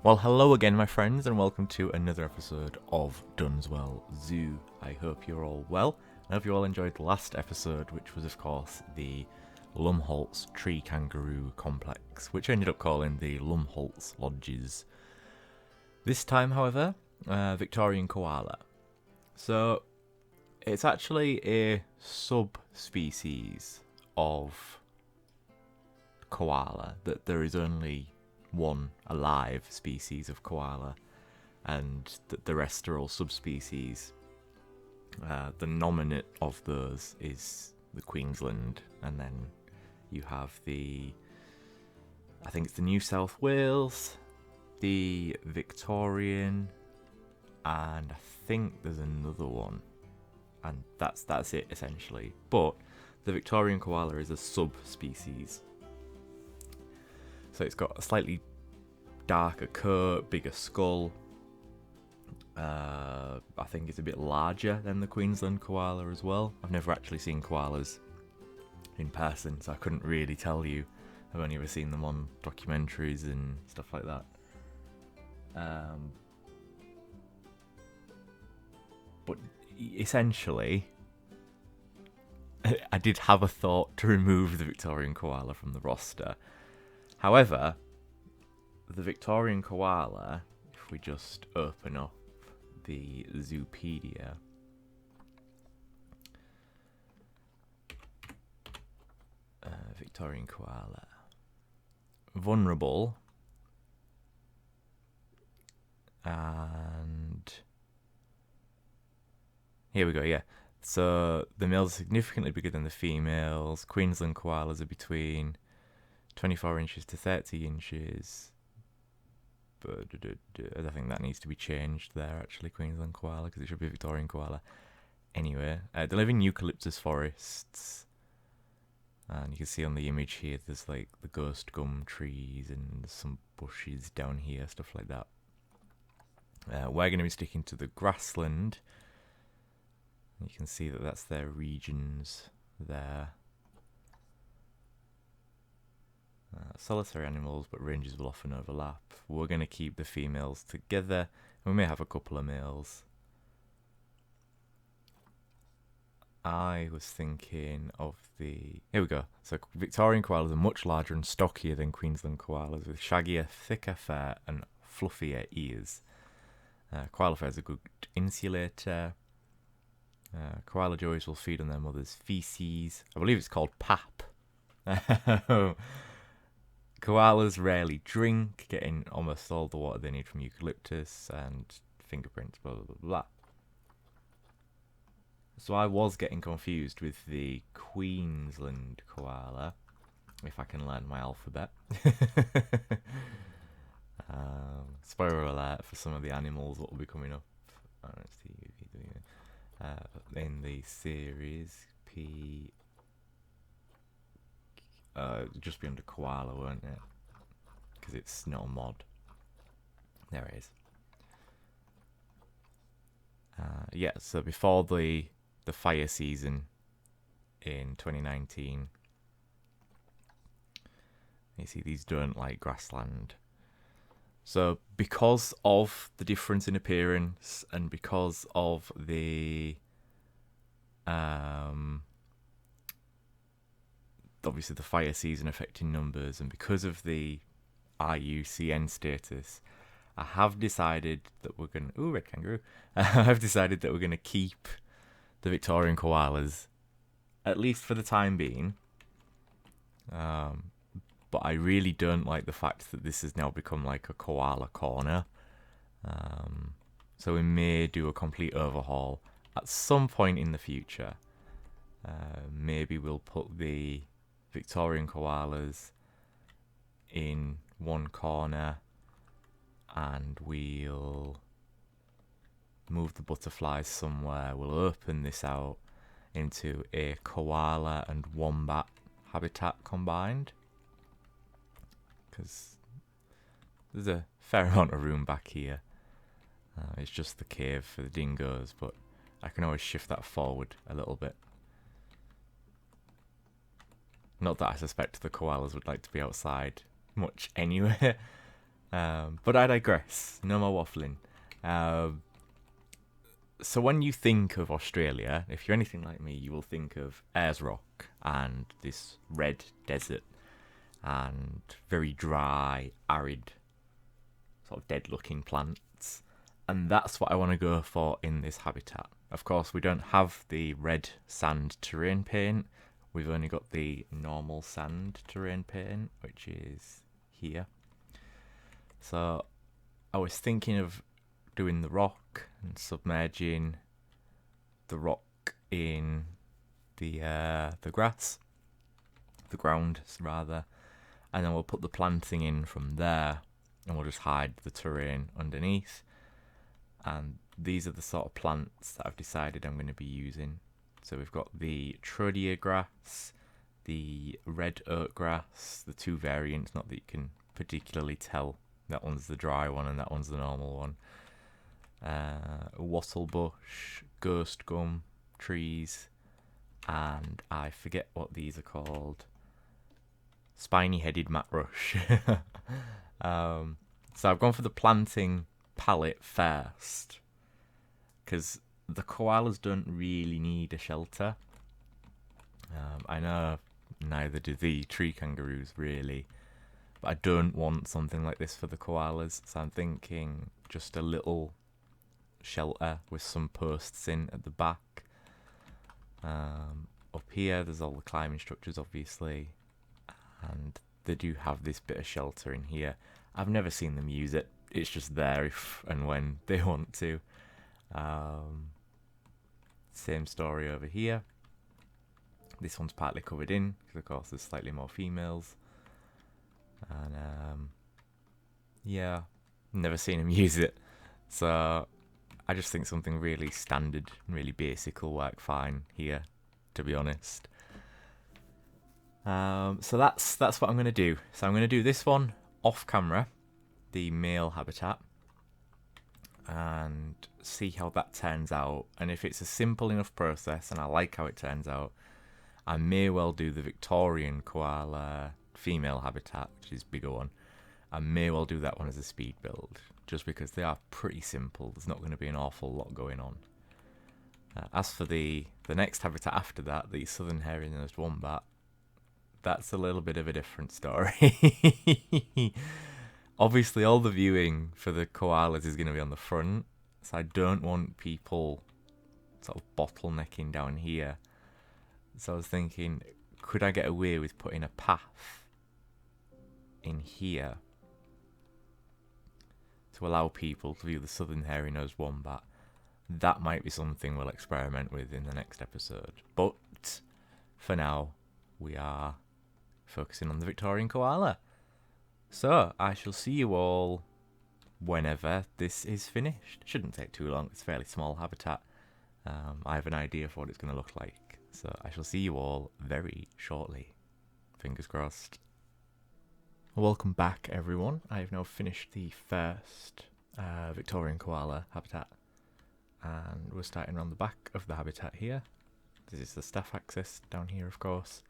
Well, hello again, my friends, and welcome to another episode of Dunswell Zoo. I hope you're all well. I hope you all enjoyed the last episode, which was, of course, the Lumholtz Tree Kangaroo Complex, which I ended up calling the Lumholtz Lodges. This time, however, Victorian Koala. So, it's actually a subspecies of koala, that there is only one alive species of koala, and the rest are all subspecies. The nominate of those is the Queensland, and then you have I think it's the New South Wales, the Victorian, and I think there's another one, and that's it essentially. But the Victorian koala is a subspecies. So it's got a slightly darker coat, bigger skull. I think it's a bit larger than the Queensland koala as well. I've never actually seen koalas in person, so I couldn't really tell you. I've only ever seen them on documentaries and stuff like that. But essentially, I did have a thought to remove the Victorian koala from the roster. However, the Victorian koala, if we just open up the Zoopedia, Victorian koala, vulnerable, and here we go, yeah. So the males are significantly bigger than the females. Queensland koalas are between 24 inches to 30 inches. But I think that needs to be changed there, actually, Queensland koala, because it should be Victorian koala. Anyway, they live in eucalyptus forests. And you can see on the image here, there's like the ghost gum trees and some bushes down here, stuff like that. We're going to be sticking to the grassland. You can see that that's their regions there. Solitary animals, but ranges will often overlap. We're going to keep the females together, and we may have a couple of males. I was thinking of here we go. So Victorian koalas are much larger and stockier than Queensland koalas, with shaggier, thicker fur and fluffier ears. Koala fur is a good insulator. Koala joeys will feed on their mother's feces. I believe it's called pap. Koalas rarely drink, getting almost all the water they need from eucalyptus and fingerprints, blah, blah, blah, blah. So I was getting confused with the Queensland koala, if I can learn my alphabet. Spoiler alert for some of the animals what will be coming up. In the series, just be under koala, won't it? Because it's not a mod. There it is. Yeah, so before the fire season in 2019, you see these don't like grassland. So because of the difference in appearance and because of the obviously the fire season affecting numbers, and because of the IUCN status, I have decided that we're going to... Ooh, red kangaroo. I've decided that we're going to keep the Victorian koalas, at least for the time being. But I really don't like the fact that this has now become like a koala corner. So we may do a complete overhaul at some point in the future. Maybe we'll put the Victorian koalas in one corner, and we'll move the butterflies somewhere. We'll open this out into a koala and wombat habitat combined, because there's a fair amount of room back here. It's just the cave for the dingoes, but I can always shift that forward a little bit. Not that I suspect the koalas would like to be outside much anyway. But I digress. No more waffling. So when you think of Australia, if you're anything like me, you will think of Ayers Rock and this red desert and very dry, arid, sort of dead-looking plants. And that's what I want to go for in this habitat. Of course, we don't have the red sand terrain paint. We've only got the normal sand terrain paint, which is here. So I was thinking of doing the rock and submerging the rock in the grass, the ground rather, and then we'll put the planting in from there, and we'll just hide the terrain underneath. And these are the sort of plants that I've decided I'm going to be using. So we've got the Trodia grass, the red oak grass, the two variants, not that you can particularly tell. That one's the dry one and that one's the normal one. Wattle bush, ghost gum trees, and I forget what these are called. Spiny-headed matrush. So I've gone for the planting palette first, because the koalas don't really need a shelter. I know neither do the tree kangaroos really, but I don't want something like this for the koalas, so I'm thinking just a little shelter with some posts in at the back. Up here there's all the climbing structures obviously, and they do have this bit of shelter in here. I've never seen them use it, it's just there if and when they want to. Same story over here. This one's partly covered in because of course there's slightly more females, and yeah, never seen them use it, so I just think something really standard and really basic will work fine here, to be honest. So that's what I'm going to do. So I'm going to do this one off camera, the male habitat, and see how that turns out. And if it's a simple enough process and I like how it turns out, I may well do the Victorian koala female habitat, which is a bigger one. I may well do that one as a speed build, just because they are pretty simple. There's not going to be an awful lot going on. As for the next habitat after that, the southern hairy-nosed wombat, that's a little bit of a different story. Obviously, all the viewing for the koalas is going to be on the front, so I don't want people sort of bottlenecking down here. So I was thinking, could I get away with putting a path in here to allow people to view the southern hairy-nosed wombat? That might be something we'll experiment with in the next episode. But for now, we are focusing on the Victorian koala. So I shall see you all whenever this is finished. Shouldn't take too long, it's a fairly small habitat. I have an idea for what it's going to look like. So I shall see you all very shortly. Fingers crossed. Welcome back, everyone. I have now finished the first Victorian koala habitat, and we're starting around the back of the habitat here. This is the staff access down here, of course.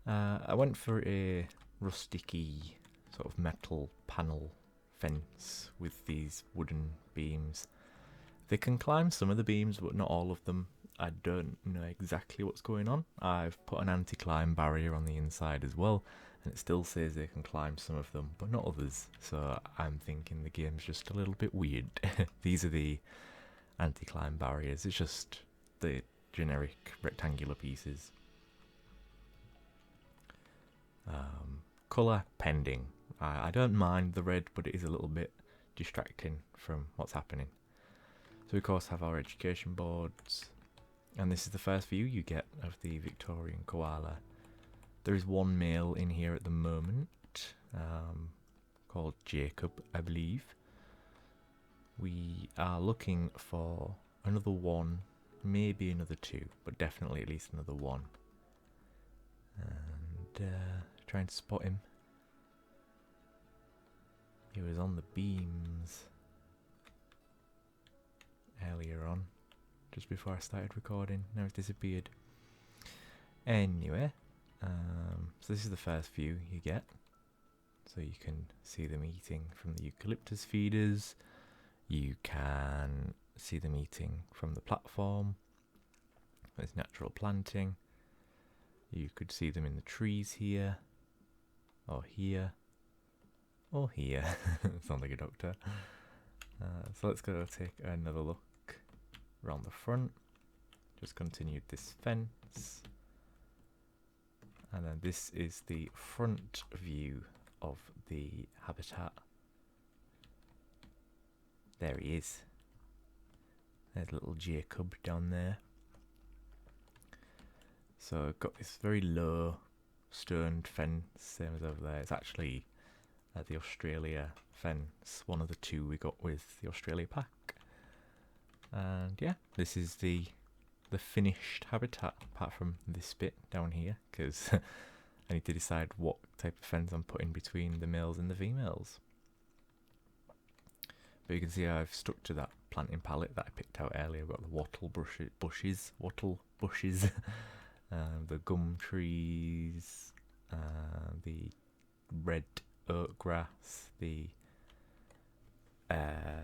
I went for a rusticy sort of metal panel fence with these wooden beams. They can climb some of the beams, but not all of them. I don't know exactly what's going on. I've put an anti-climb barrier on the inside as well, and it still says they can climb some of them, but not others. So I'm thinking the game's just a little bit weird. These are the anti-climb barriers. It's just the generic rectangular pieces. Colour pending. I don't mind the red, but it is a little bit distracting from what's happening. So we of course have our education boards, and this is the first view you get of the Victorian koala. There is one male in here at the moment, called Jacob, I believe. We are looking for another one, maybe another two, but definitely at least another one. And trying to spot him. He was on the beams earlier on, just before I started recording. Now he's disappeared. Anyway, so this is the first view you get. So you can see them eating from the eucalyptus feeders. You can see them eating from the platform. There's natural planting. You could see them in the trees here, or here, or here. Sounds like a doctor. So let's go take another look around the front. Just continued this fence. And then this is the front view of the habitat. There he is. There's little Jacob down there. So I've got this very low stoned fence, same as over there. It's actually the Australia fence, one of the two we got with the Australia pack. And yeah, this is the finished habitat, apart from this bit down here, because I need to decide what type of fence I'm putting between the males and the females. But you can see I've stuck to that planting palette that I picked out earlier. We've got the wattle bushes, the gum trees, the red oak grass, the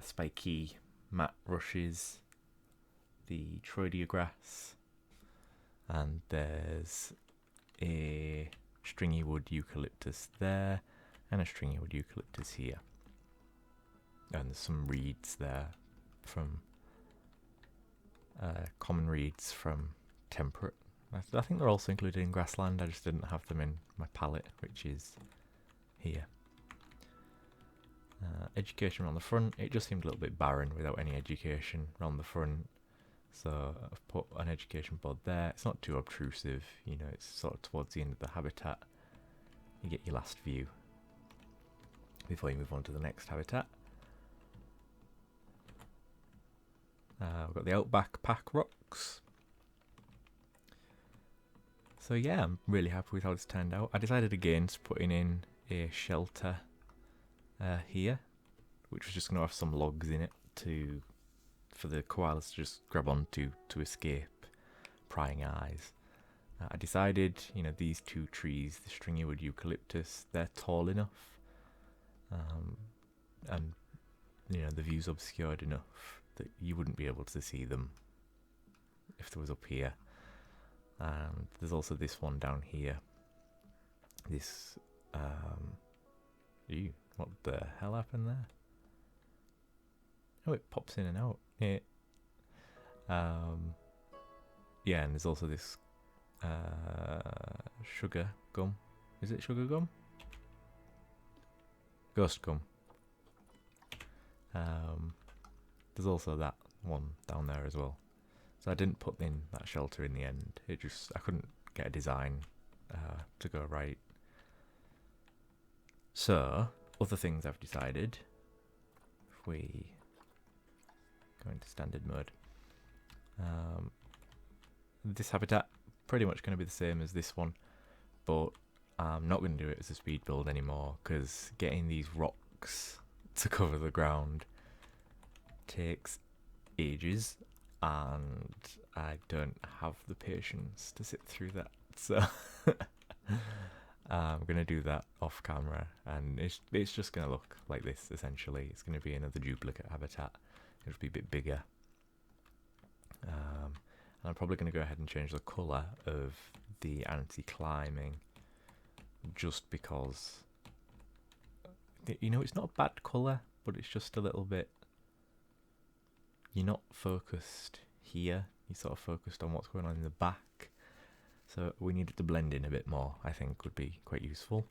spiky mat rushes, the Troidia grass, and there's a stringy wood eucalyptus there, and a stringy wood eucalyptus here. And there's some reeds there from common reeds from temperate. I think they're also included in grassland. I just didn't have them in my palette, which is here. Education around the front. It just seemed a little bit barren without any education around the front. So I've put an education board there. It's not too obtrusive, you know, it's sort of towards the end of the habitat. You get your last view before you move on to the next habitat. We've got the outback pack rocks. So yeah, I'm really happy with how it's turned out. I decided against putting in a shelter here, which was just going to have some logs in it for the koalas to just grab onto to escape prying eyes. I decided, you know, these two trees, the stringy wood eucalyptus, they're tall enough, and you know the view's obscured enough that you wouldn't be able to see them if they was up here. And there's also this one down here. This, what the hell happened there? Oh, it pops in and out. Yeah. Yeah, and there's also this sugar gum. Is it sugar gum? Ghost gum. There's also that one down there as well. So I didn't put in that shelter in the end. I couldn't get a design to go right. So, other things I've decided. If we go into standard mode. This habitat pretty much going to be the same as this one, but I'm not going to do it as a speed build anymore because getting these rocks to cover the ground takes ages, and I don't have the patience to sit through that. So I'm going to do that off camera, and it's just going to look like this essentially. It's going to be another duplicate habitat. It'll be a bit bigger. And I'm probably going to go ahead and change the colour of the anti-climbing just because, you know, it's not a bad colour, but it's just a little bit, you're not focused here, you're sort of focused on what's going on in the back. So we need it to blend in a bit more, I think would be quite useful.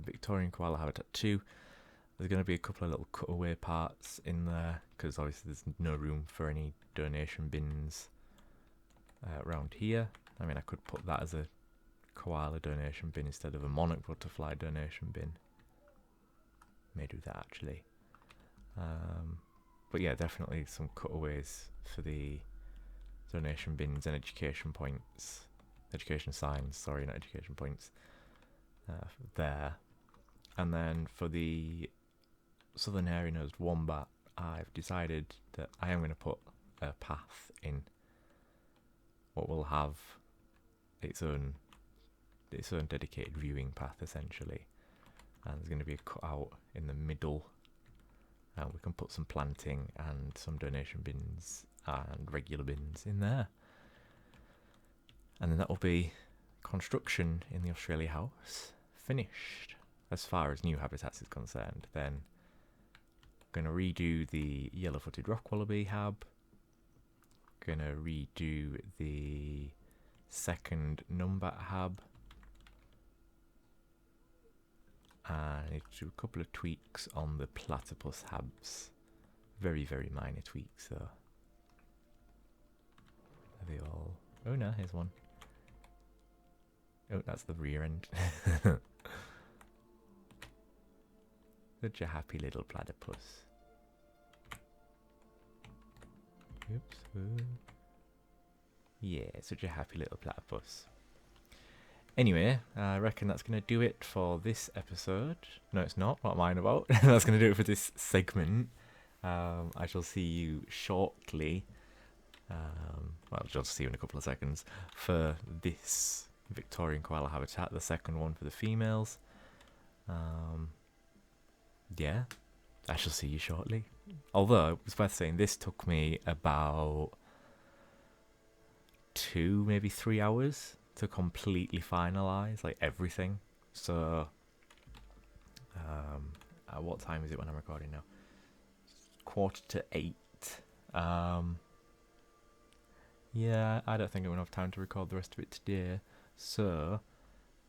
Victorian Koala Habitat 2. There's going to be a couple of little cutaway parts in there because obviously there's no room for any donation bins around here. I mean, I could put that as a koala donation bin instead of a monarch butterfly donation bin. May do that actually. But yeah, definitely some cutaways for the donation bins and education points. Education signs, sorry, not education points. There. And then for the southern hairy-nosed wombat, I've decided that I am going to put a path in what will have its own its own dedicated viewing path essentially, and there's going to be a cutout in the middle, and we can put some planting and some donation bins and regular bins in there, and then that will be construction in the Australia house finished as far as new habitats is concerned. Then going to redo the yellow-footed rock wallaby hab, going to redo the second numbat hab, and I need to do a couple of tweaks on the platypus habs. Very, very minor tweaks though. Are they all... Oh no, here's one. Oh, that's the rear end. Such a happy little platypus. Oops. Yeah, such a happy little platypus. Anyway, I reckon that's going to do it for this episode. No, it's not. What am I on about? That's going to do it for this segment. I shall see you shortly. Well, I'll see you in a couple of seconds for this Victorian koala habitat, the second one for the females. Yeah, I shall see you shortly. Although, it's worth saying, this took me about 2, maybe 3 hours to completely finalise, like, everything. So, what time is it when I'm recording now? 7:45. Yeah, I don't think I'm going to have time to record the rest of it today. So,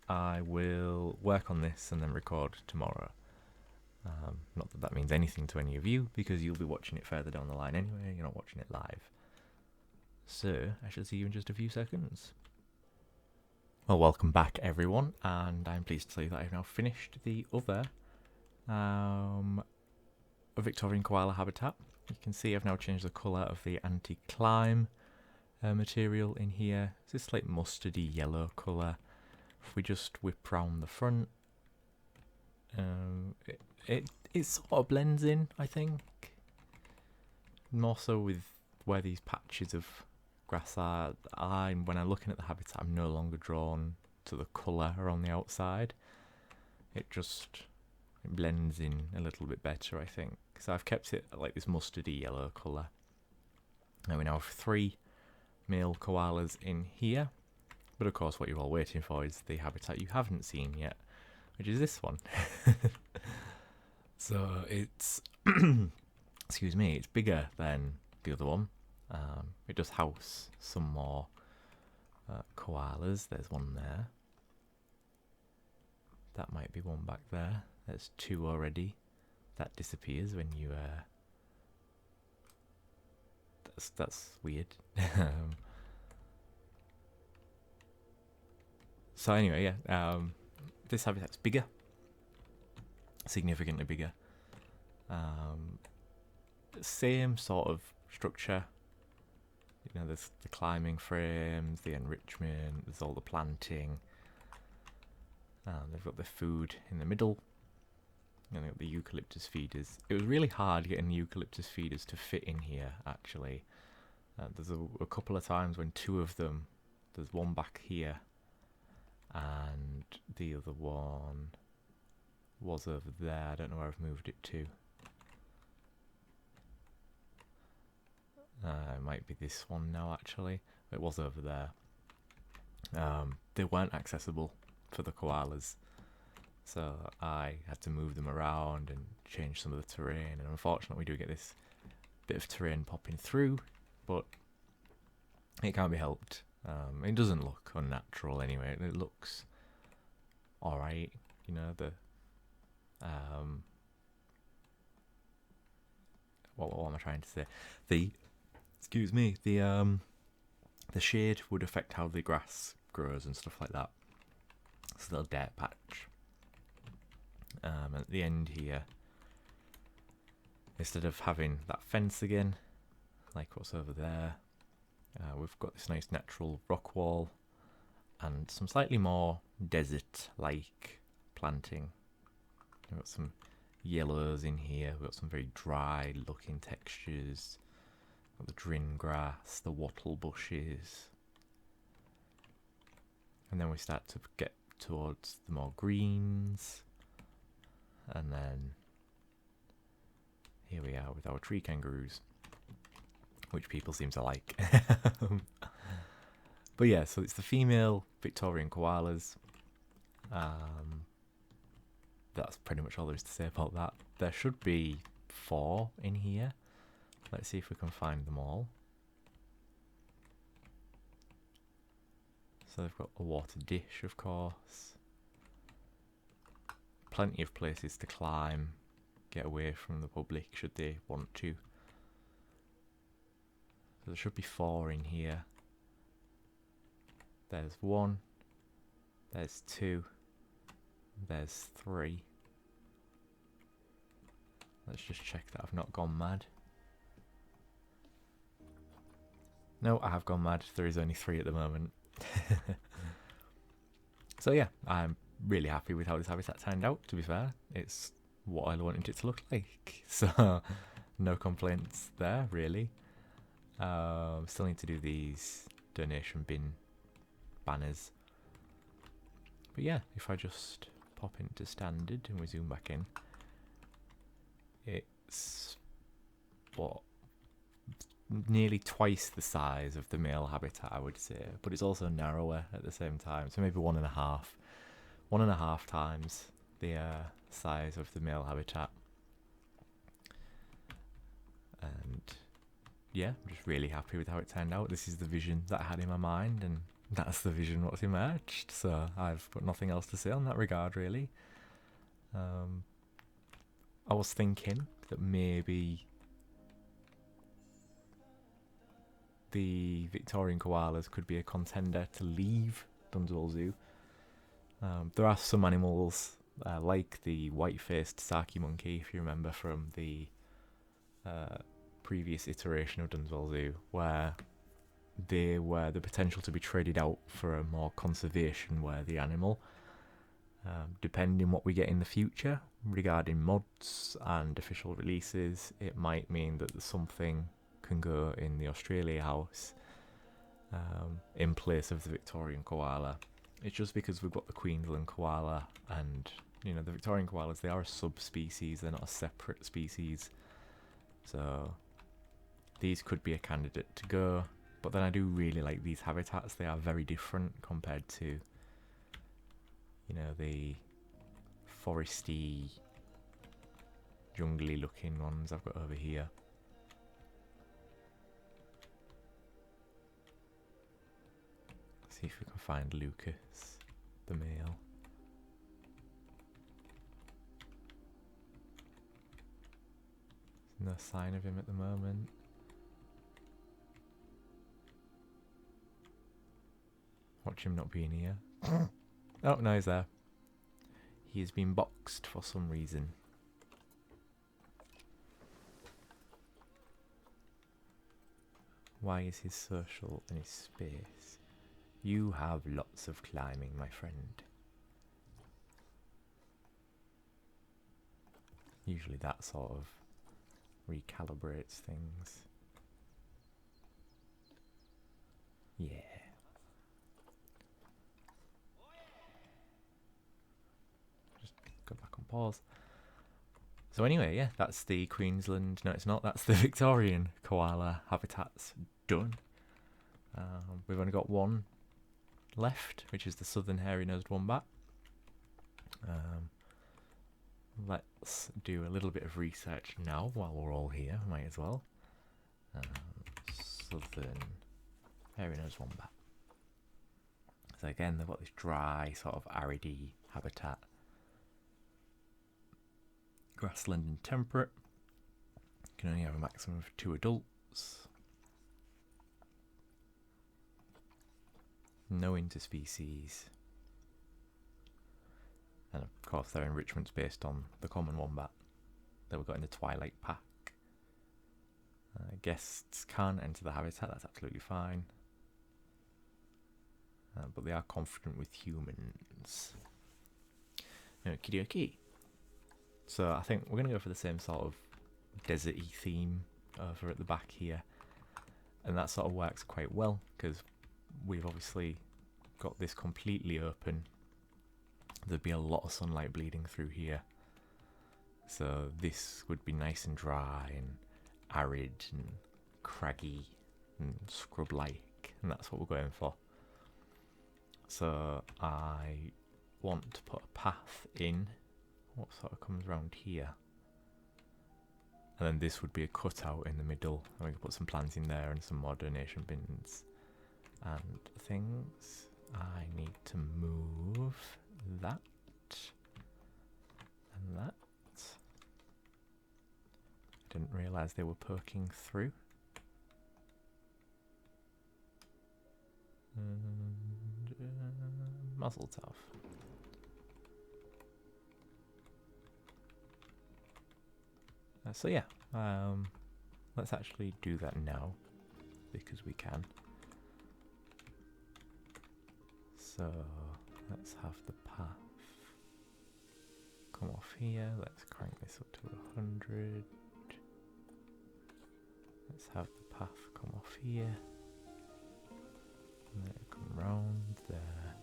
I will work on this and then record tomorrow. Not that that means anything to any of you, because you'll be watching it further down the line anyway, you're not watching it live. So, I shall see you in just a few seconds. Well, welcome back everyone, and I'm pleased to say that I've now finished the other Victorian koala habitat. You can see I've now changed the colour of the anti-climb material in here. It's this like mustardy yellow colour. If we just whip round the front, it sort of blends in, I think. More so with where these patches of grass are. When I'm looking at the habitat, I'm no longer drawn to the colour around the outside. It blends in a little bit better, I think. So I've kept it like this mustardy yellow colour. And we now have 3 male koalas in here. But of course what you're all waiting for is the habitat you haven't seen yet, which is this one. So it's, excuse me, it's bigger than the other one. It does house some more koalas. There's one there. That might be one back there. There's 2 already. That disappears when you... That's weird. So anyway, yeah. This habitat's bigger. Significantly bigger. Same sort of structure. You know, there's the climbing frames, the enrichment, there's all the planting. They've got the food in the middle. And they've got the eucalyptus feeders. It was really hard getting the eucalyptus feeders to fit in here, actually. There's a couple of times when 2 of them, there's one back here, and the other one was over there. I don't know where I've moved it to. It might be this one now, actually. It was over there. They weren't accessible for the koalas, so I had to move them around and change some of the terrain, and unfortunately we do get this bit of terrain popping through, but it can't be helped. It doesn't look unnatural anyway. It looks alright, you know. What am I trying to say? The shade would affect how the grass grows and stuff like that. It's a little dirt patch. At the end here, instead of having that fence again, like what's over there, we've got this nice natural rock wall and some slightly more desert-like planting. We've got some yellows in here, we've got some very dry-looking textures. Got the drin grass, the wattle bushes. And then we start to get towards the more greens. And then here we are with our tree kangaroos, which people seem to like. But yeah, so it's the female Victorian koalas. That's pretty much all there is to say about that. There should be 4 in here. Let's see if we can find them all. So they've got a water dish, of course. Plenty of places to climb, get away from the public should they want to. So there should be 4 in here. There's 1. There's 2. There's 3. Let's just check that I've not gone mad. No, I have gone mad. There is only 3 at the moment. So yeah, I'm really happy with how this habitat turned out, to be fair. It's what I wanted it to look like. So no complaints there, really. Still need to do these donation bin banners. But yeah, if I just pop into standard and we zoom back in, it's what, nearly twice the size of the male habitat, I would say, but it's also narrower at the same time, so maybe 1.5 times the size of the male habitat. And yeah, I'm just really happy with how it turned out. This is the vision that I had in my mind, and that's the vision what's emerged, so I've got nothing else to say on that regard, really. I was thinking that maybe the Victorian koalas could be a contender to leave Dunswell Zoo. There are some animals, like the white-faced Saki monkey, if you remember from the previous iteration of Dunswell Zoo, where they were the potential to be traded out for a more conservation-worthy animal. Depending what we get in the future regarding mods and official releases, it might mean that something can go in the Australia house in place of the Victorian koala. It's just because we've got the Queensland koala, and you know, the Victorian koalas, they are a subspecies, they're not a separate species, so these could be a candidate to go. But then I do really like these habitats. They are very different compared to, you know, the foresty, jungly looking ones I've got over here. See if we can find Lucas, the male. There's no sign of him at the moment. Watch him not being here. Oh, no, he's there. He has been boxed for some reason. Why is his social and his space? You have lots of climbing, my friend. Usually that sort of recalibrates things. Yeah. Just go back on pause. So anyway, yeah, that's the Queensland, no it's not, that's the Victorian koala habitats done. We've only got one left, which is the southern hairy-nosed wombat. Let's do a little bit of research now while we're all here, might as well. Southern hairy-nosed wombat. So again, they've got this dry, sort of aridy habitat. Grassland and temperate. Can only have a maximum of 2 adults. No interspecies. And of course their enrichment's based on the common wombat that we've got in the Twilight Pack. Guests can't enter the habitat, that's absolutely fine. But they are confident with humans. Okie dokie. So I think we're going to go for the same sort of desert-y theme over at the back here. And that sort of works quite well, because we've obviously got this completely open there'd be a lot of sunlight bleeding through here. So this would be nice and dry and arid and craggy and scrub-like, and that's what we're going for. So I want to put a path in. What sort of comes around here? And then this would be a cutout in the middle, and we can put some plants in there and some more donation bins and things. I need to move that and that. I didn't realise they were poking through. And muzzle tough. So yeah, let's actually do that now, because we can. So let's have the path come off here. Let's crank this up to 100. Let's have the path come off here. And then it come round there.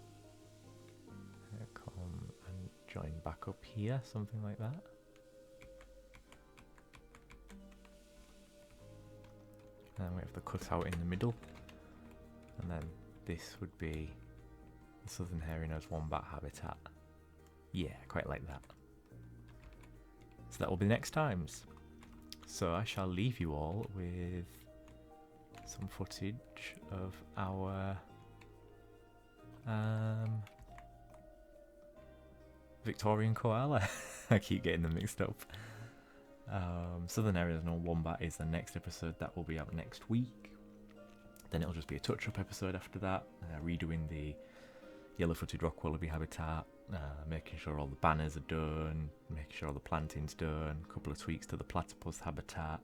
And it come and join back up here, something like that. And then we have the cutout in the middle. And then this would be the southern hairy-nosed wombat habitat. Yeah, quite like that. So that will be next times. So I shall leave you all with some footage of our Victorian koala. I keep getting them mixed up. Southern hairy-nosed wombat is the next episode. That will be out next week. Then it'll just be a touch-up episode after that, redoing the yellow-footed rock wallaby habitat, making sure all the banners are done, making sure all the planting's done, a couple of tweaks to the platypus habitat,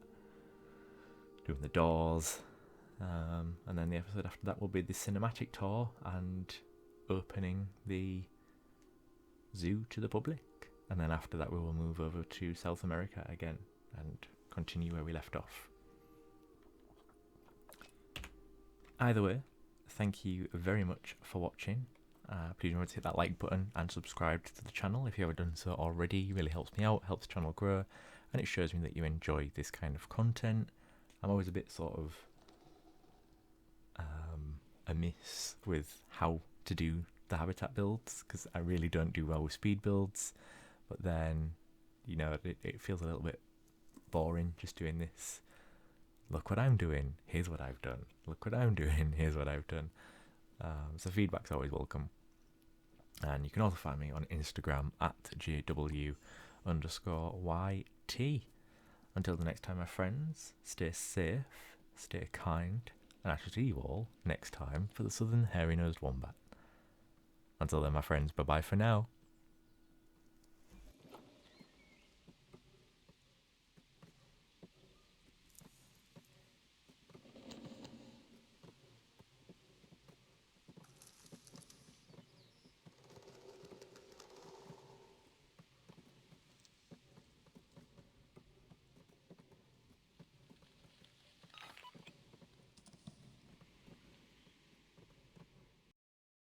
doing the doors, and then the episode after that will be the cinematic tour and opening the zoo to the public. And then after that we will move over to South America again and continue where we left off. Either way, thank you very much for watching. Please remember to hit that like button and subscribe to the channel if you haven't done so already. It really helps me out, helps the channel grow, and it shows me that you enjoy this kind of content. I'm always a bit sort of amiss with how to do the habitat builds, because I really don't do well with speed builds, but then, you know, it feels a little bit boring just doing this. Look what I'm doing, here's what I've done. Look what I'm doing, here's what I've done. So feedback's always welcome. And you can also find me on Instagram at JW_YT. Until the next time, my friends, stay safe, stay kind, and I shall see you all next time for the southern hairy-nosed wombat. Until then, my friends, bye-bye for now.